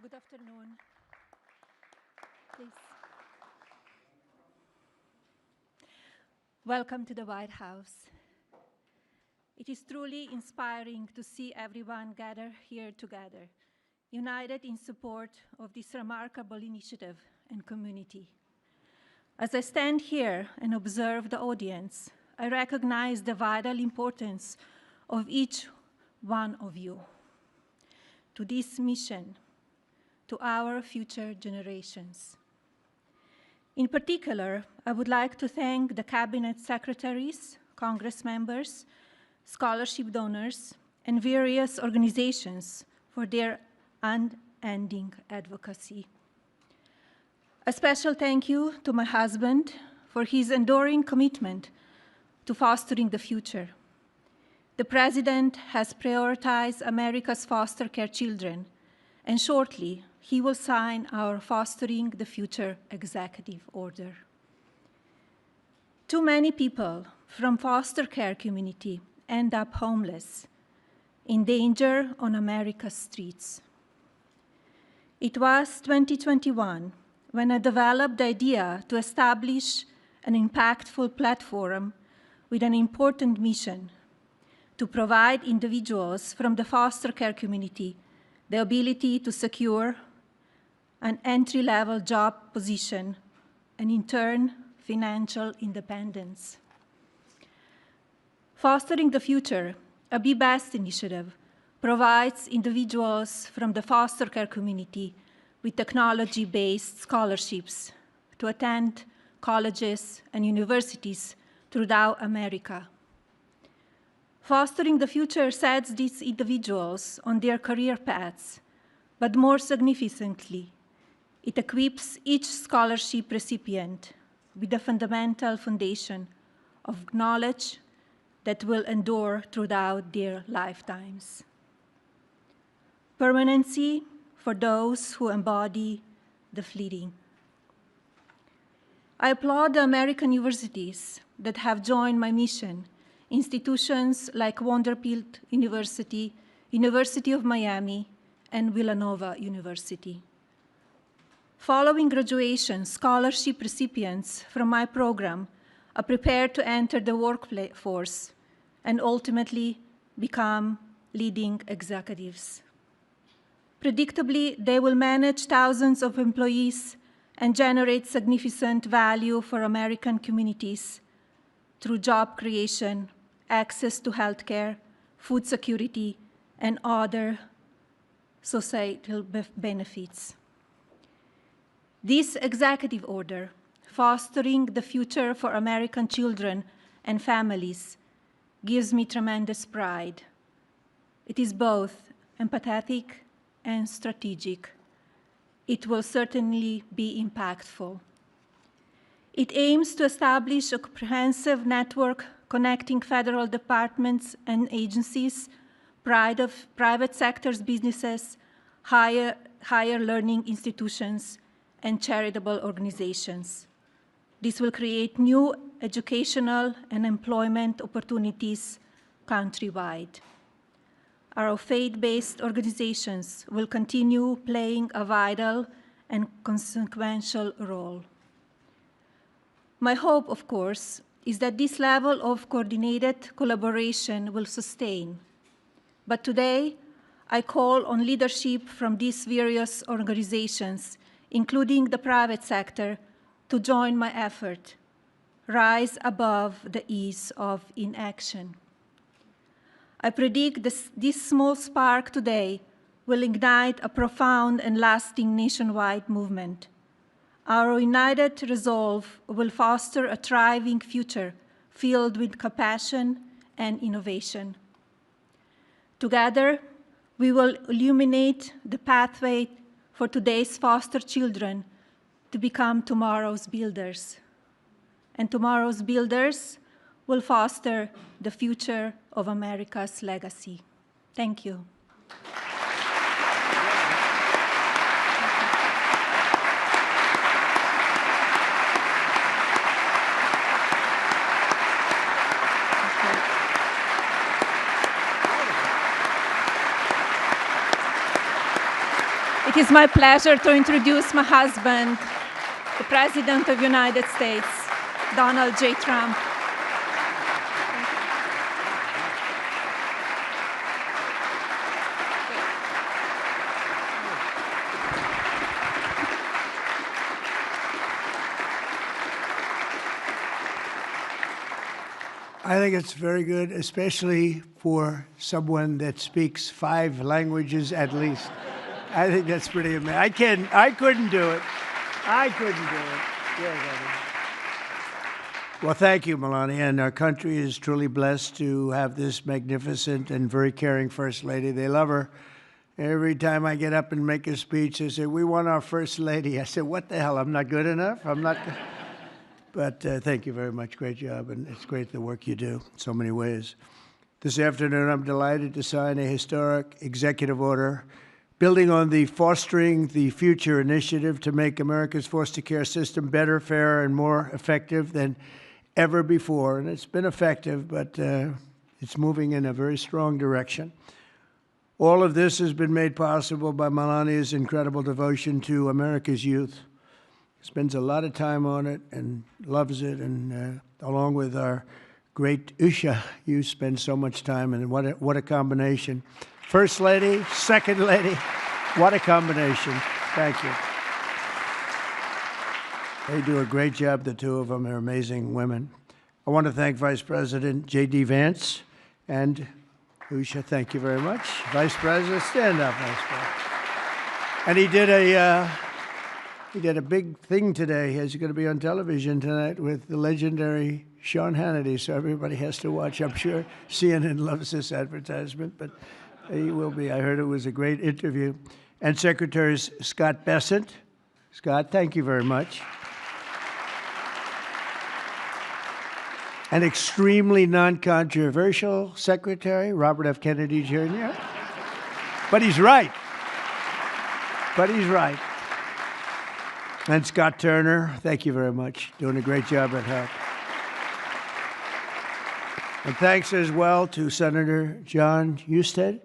Good afternoon. Please. Welcome to the White House. It is truly inspiring to see everyone gather here together, united in support of this remarkable initiative and community. As I stand here and observe the audience, I recognize the vital importance of each one of you to this mission, to our future generations. In particular, I would like to thank the cabinet secretaries, Congress members, scholarship donors, and various organizations for their unending advocacy. A special thank you to my husband for his enduring commitment to fostering the future. The President has prioritized America's foster care children, and shortly, he will sign our Fostering the Future Executive Order. Too many people from foster care community end up homeless, in danger on America's streets. It was 2021 when I developed the idea to establish an impactful platform with an important mission to provide individuals from the foster care community the ability to secure an entry-level job position, and in turn, financial independence. Fostering the Future, a Be Best initiative, provides individuals from the foster care community with technology-based scholarships to attend colleges and universities throughout America. Fostering the Future sets these individuals on their career paths, but more significantly, it equips each scholarship recipient with a fundamental foundation of knowledge that will endure throughout their lifetimes. Permanency for those who embody the fleeting. I applaud the American universities that have joined my mission, institutions like Vanderbilt University, University of Miami, and Villanova University. Following graduation, scholarship recipients from my program are prepared to enter the workforce and ultimately become leading executives. Predictably, they will manage thousands of employees and generate significant value for American communities through job creation, access to healthcare, food security, and other societal benefits. This executive order, Fostering the Future for American Children and Families, gives me tremendous pride. It is both empathetic and strategic. It will certainly be impactful. It aims to establish a comprehensive network connecting federal departments and agencies, private sector's businesses, higher learning institutions, and charitable organizations. This will create new educational and employment opportunities countrywide. Our faith-based organizations will continue playing a vital and consequential role. My hope, of course, is that this level of coordinated collaboration will sustain. But today, I call on leadership from these various organizations, including the private sector, to join my effort, rise above the ease of inaction. I predict this small spark today will ignite a profound and lasting nationwide movement. Our united resolve will foster a thriving future filled with compassion and innovation. Together, We will illuminate the pathway for today's foster children to become tomorrow's builders. And tomorrow's builders will foster the future of America's legacy. Thank you. It is my pleasure to introduce my husband, the President of the United States, Donald J. Trump. I think it's very good, especially for someone that speaks 5 languages at least. I think that's pretty amazing. I couldn't do it. I couldn't do it. Yeah, well, thank you, Melania. And our country is truly blessed to have this magnificent and very caring First Lady. They love her. Every time I get up and make a speech, they say, "We want our First Lady." I said, "What the hell? I'm not good enough? I'm not good." But thank you very much. Great job. And it's great the work you do in so many ways. This afternoon, I'm delighted to sign a historic executive order building on the Fostering the Future initiative to make America's foster care system better, fairer, and more effective than ever before. And it's been effective, but it's moving in a very strong direction. All of this has been made possible by Melania's incredible devotion to America's youth. Spends a lot of time on it and loves it, and along with our great Usha, you spend so much time, and what a combination. First Lady, Second Lady, what a combination. Thank you. They do a great job, the two of them. They're amazing women. I want to thank Vice President J.D. Vance and Usha. Thank you very much. Vice President, stand up, Vice President. And he did a big thing today. He's going to be on television tonight with the legendary Sean Hannity, so everybody has to watch. I'm sure CNN loves this advertisement, but he will be. I heard it was a great interview. And Secretaries Scott Bessent. Scott, thank you very much. An extremely non-controversial Secretary, Robert F. Kennedy Jr. But he's right. But he's right. And Scott Turner, thank you very much. Doing a great job at HELP. And thanks as well to Senator John Husted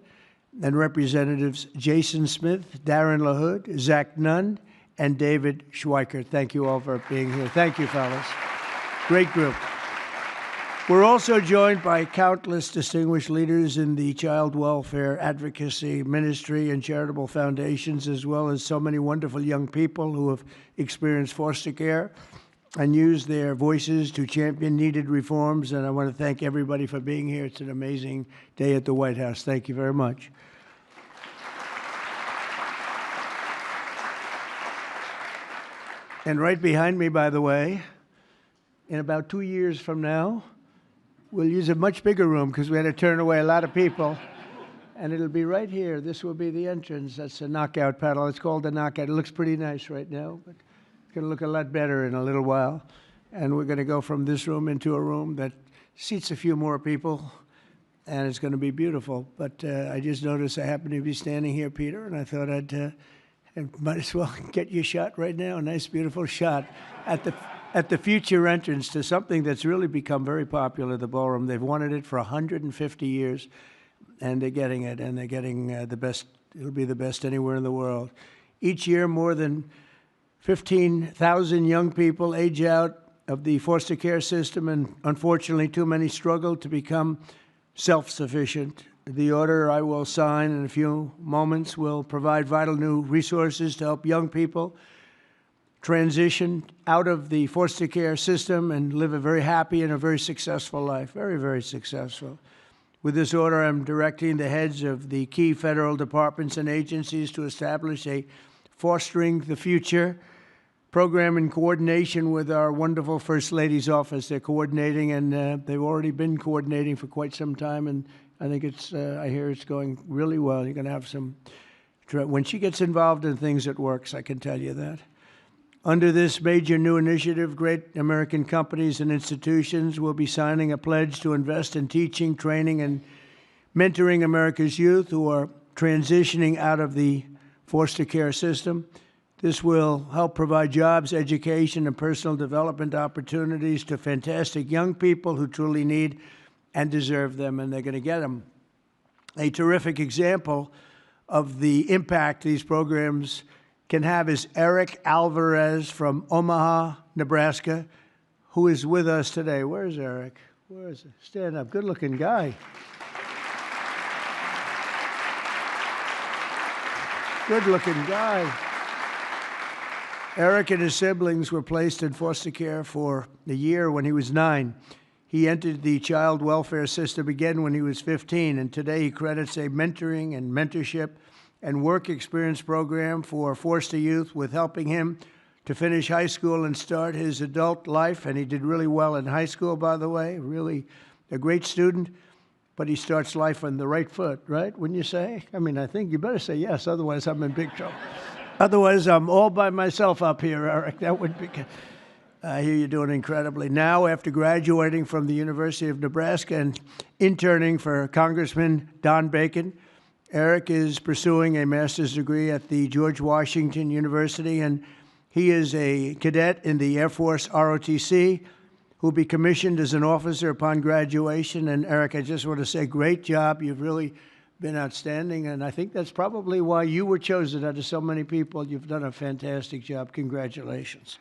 and Representatives Jason Smith, Darren LaHood, Zach Nunn, and David Schweikert. Thank you all for being here. Thank you, fellas. Great group. We're also joined by countless distinguished leaders in the child welfare, advocacy, ministry, and charitable foundations, as well as so many wonderful young people who have experienced foster care and used their voices to champion needed reforms. And I want to thank everybody for being here. It's an amazing day at the White House. Thank you very much. And right behind me, by the way, in about 2 years from now, we'll use a much bigger room because we had to turn away a lot of people. And it'll be right here. This will be the entrance. That's a knockout paddle. It's called the knockout. It looks pretty nice right now, but it's going to look a lot better in a little while. And we're going to go from this room into a room that seats a few more people, and it's going to be beautiful. But I just noticed I happen to be standing here, Peter, and I thought I might as well get you a shot right now, a nice, beautiful shot at the future entrance to something that's really become very popular, the ballroom. They've wanted it for 150 years, and they're getting it, and they're getting the best. It'll be the best anywhere in the world. Each year, more than 15,000 young people age out of the foster care system, and unfortunately, too many struggle to become self-sufficient. The order I will sign in a few moments will provide vital new resources to help young people transition out of the foster care system and live a very happy and a very successful life, very, very successful. With this order, I'm directing the heads of the key federal departments and agencies to establish a Fostering the Future program in coordination with our wonderful First Lady's office. They're coordinating, and they've already been coordinating for quite some time, and I think I hear it's going really well. You're going to have some, when she gets involved in things, it works, I can tell you that. Under this major new initiative, great American companies and institutions will be signing a pledge to invest in teaching, training, and mentoring America's youth who are transitioning out of the foster care system. This will help provide jobs, education, and personal development opportunities to fantastic young people who truly need and deserve them, and they're going to get them. A terrific example of the impact these programs can have is Eric Alvarez from Omaha, Nebraska, who is with us today. Where's Eric? Where is he? Stand up. Good-looking guy. Good-looking guy. Eric and his siblings were placed in foster care for a year when he was 9. He entered the child welfare system again when he was 15, and today he credits a mentoring and mentorship and work experience program for foster youth with helping him to finish high school and start his adult life. And he did really well in high school, by the way, really a great student. But he starts life on the right foot, right? Wouldn't you say? I mean, I think you better say yes, otherwise I'm in big trouble. Otherwise, I'm all by myself up here, Eric. That would be good. I hear you're doing incredibly. Now, after graduating from the University of Nebraska and interning for Congressman Don Bacon, Eric is pursuing a master's degree at the George Washington University, and he is a cadet in the Air Force ROTC who will be commissioned as an officer upon graduation. And Eric, I just want to say, great job. You've really been outstanding, and I think that's probably why you were chosen out of so many people. You've done a fantastic job. Congratulations.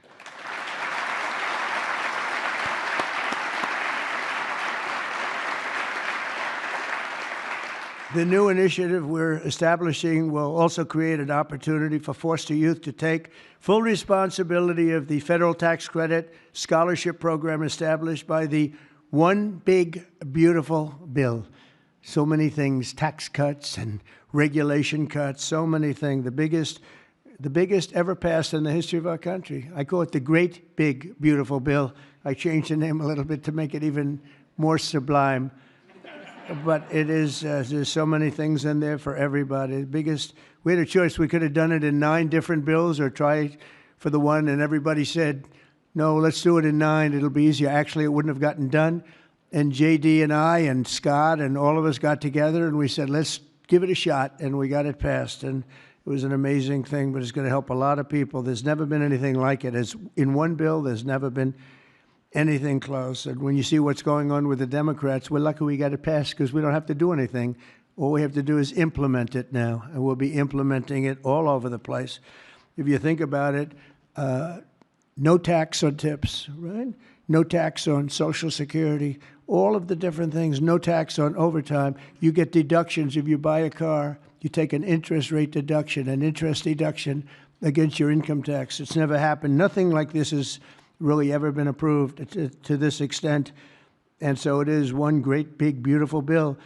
The new initiative we're establishing will also create an opportunity for foster youth to take full responsibility of the federal tax credit scholarship program established by the One Big Beautiful Bill. So many things, tax cuts and regulation cuts, so many things. The biggest ever passed in the history of our country. I call it the Great Big Beautiful Bill. I changed the name a little bit to make it even more sublime. But it is, there's so many things in there for everybody. We had a choice. We could have done it in 9 different bills or try for the one, and everybody said, no, let's do it in 9. It'll be easier. Actually, it wouldn't have gotten done. And J.D. and I and Scott and all of us got together, and we said, let's give it a shot, and we got it passed. And it was an amazing thing, but it's going to help a lot of people. There's never been anything like it. As in one bill, there's never been anything close. And when you see what's going on with the Democrats, we're lucky we got it passed because we don't have to do anything. All we have to do is implement it now, and we'll be implementing it all over the place. If you think about it, no tax on tips, right? No tax on Social Security, all of the different things, no tax on overtime. You get deductions if you buy a car. You take an interest rate deduction, an interest deduction against your income tax. It's never happened. Nothing like this has really ever been approved to this extent. And so it is one great, big, beautiful bill.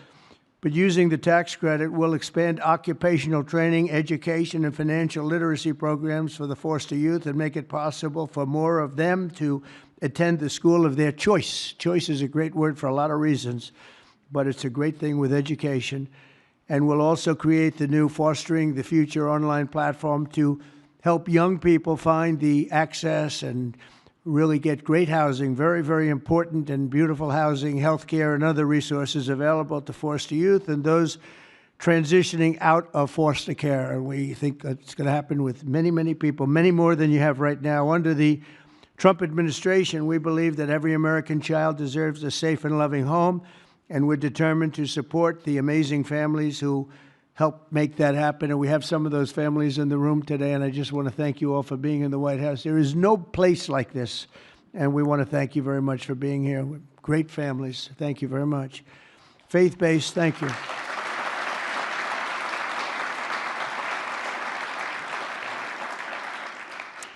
But using the tax credit will expand occupational training, education, and financial literacy programs for the foster youth and make it possible for more of them to attend the school of their choice. Choice is a great word for a lot of reasons, but it's a great thing with education. And we'll also create the new Fostering the Future online platform to help young people find the access and really get great housing, very, very important and beautiful housing, health care, and other resources available to foster youth and those transitioning out of foster care. And we think that's going to happen with many, many people, many more than you have right now. Under the Trump administration, we believe that every American child deserves a safe and loving home, and we're determined to support the amazing families who help make that happen. And we have some of those families in the room today, and I just want to thank you all for being in the White House. There is no place like this, and we want to thank you very much for being here. Great families. Thank you very much. Faith-based, thank you.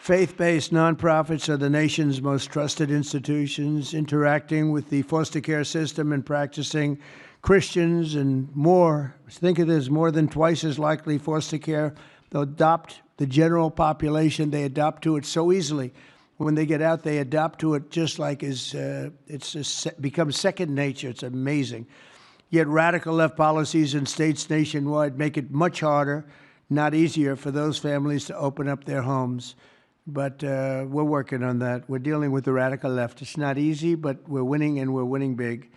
Faith-based nonprofits are the nation's most trusted institutions, interacting with the foster care system and practicing Christians and more. Think of this, more than twice as likely foster care. They'll adopt the general population. They adopt to it so easily. When they get out, they adopt to it just like becomes second nature. It's amazing. Yet radical left policies in states nationwide make it much harder, not easier, for those families to open up their homes. But we're working on that. We're dealing with the radical left. It's not easy, but we're winning, and we're winning big.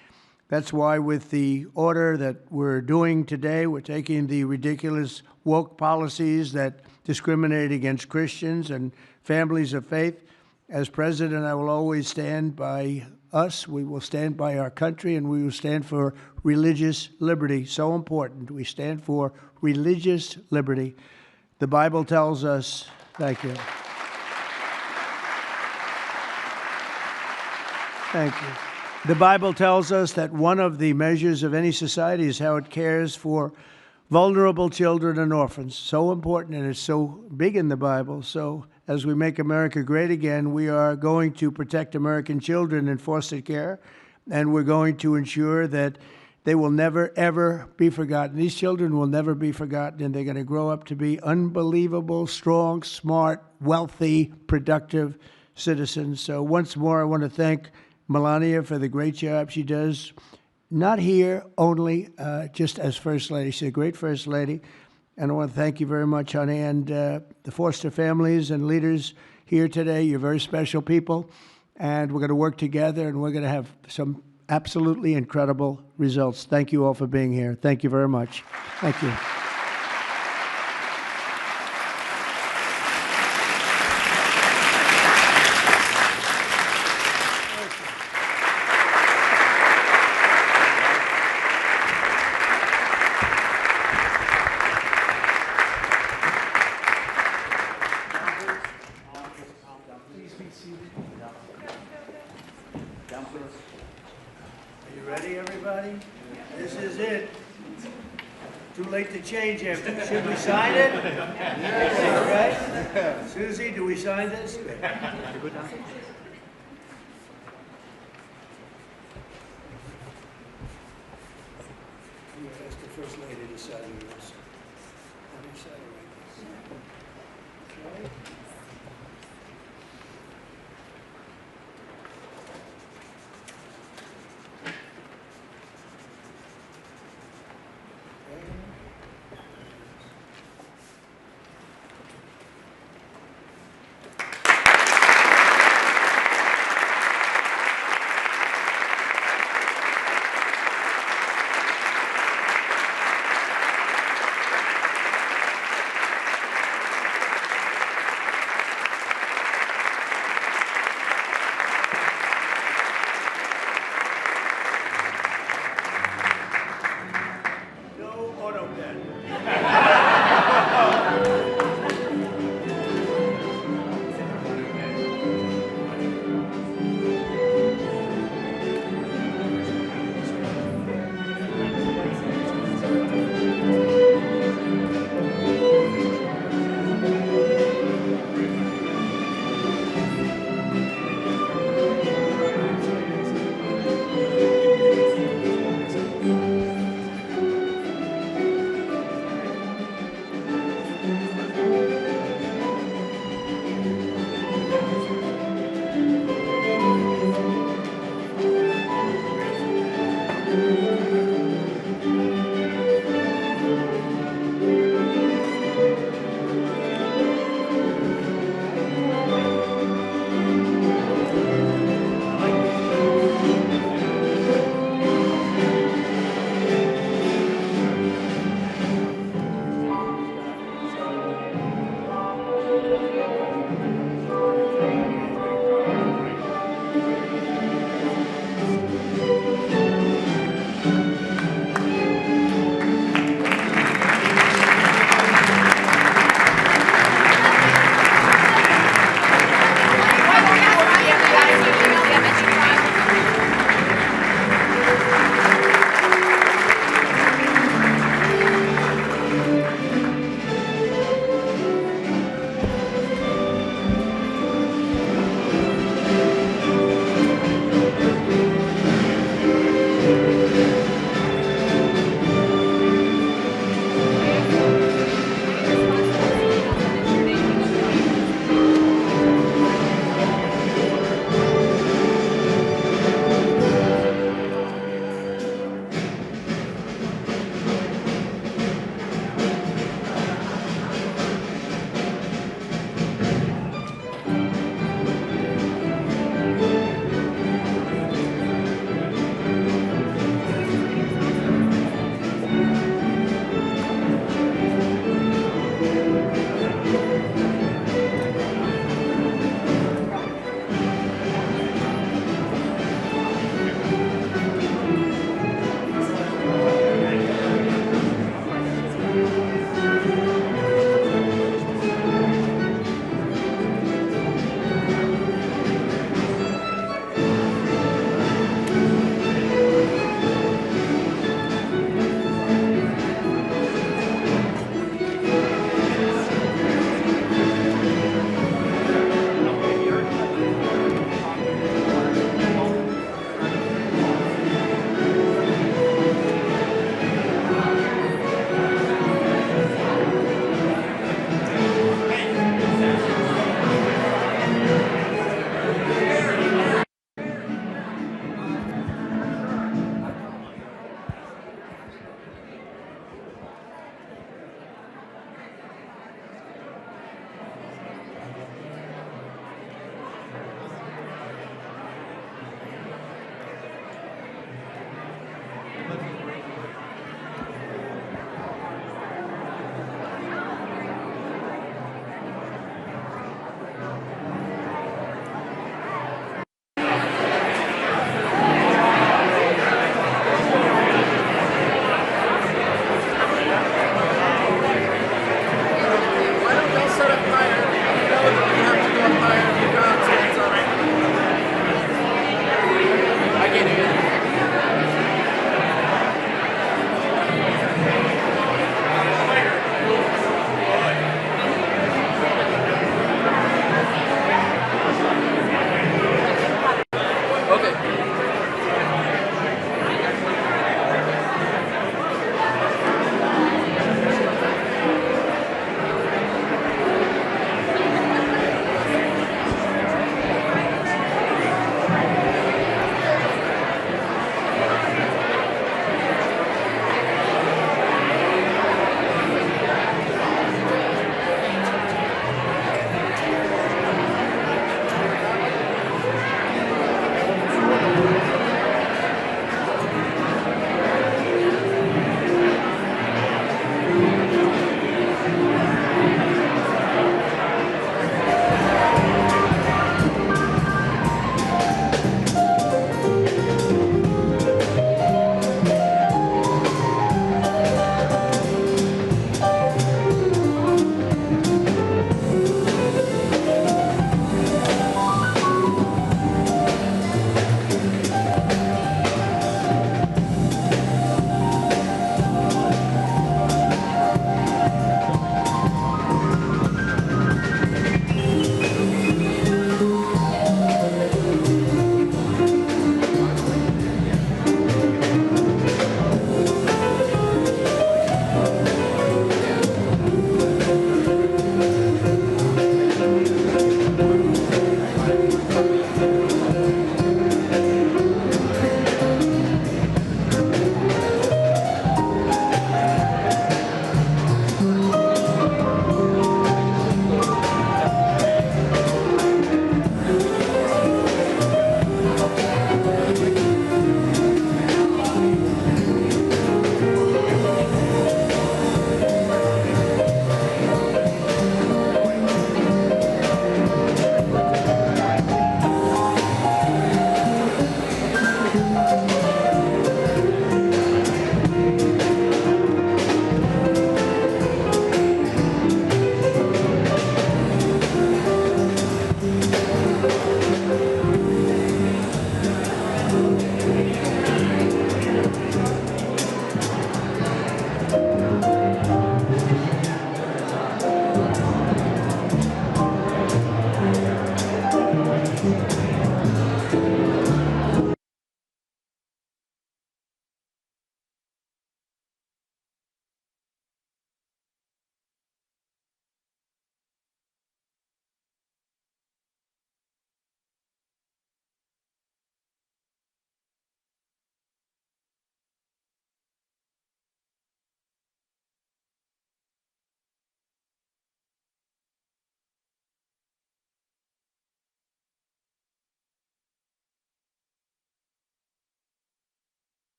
That's why with the order that we're doing today, we're taking the ridiculous woke policies that discriminate against Christians and families of faith. As president, I will always stand by us. We will stand by our country, and we will stand for religious liberty. So important. We stand for religious liberty. The Bible tells us, thank you. Thank you. The Bible tells us that one of the measures of any society is how it cares for vulnerable children and orphans. So important, and it's so big in the Bible. So as we make America great again, we are going to protect American children in foster care, and we're going to ensure that they will never, ever be forgotten. These children will never be forgotten, and they're going to grow up to be unbelievable, strong, smart, wealthy, productive citizens. So once more, I want to thank Melania for the great job she does, not here only just as First Lady. She's a great First Lady. And I want to thank you very much, honey, and the foster families and leaders here today. You're very special people, and we're going to work together, and we're going to have some absolutely incredible results. Thank you all for being here. Thank you very much. Thank you. Are you ready, everybody? This is it. Too late to change after. Should we sign it? All right. Susie, do we sign this? Good. Ask the First Lady to sign this.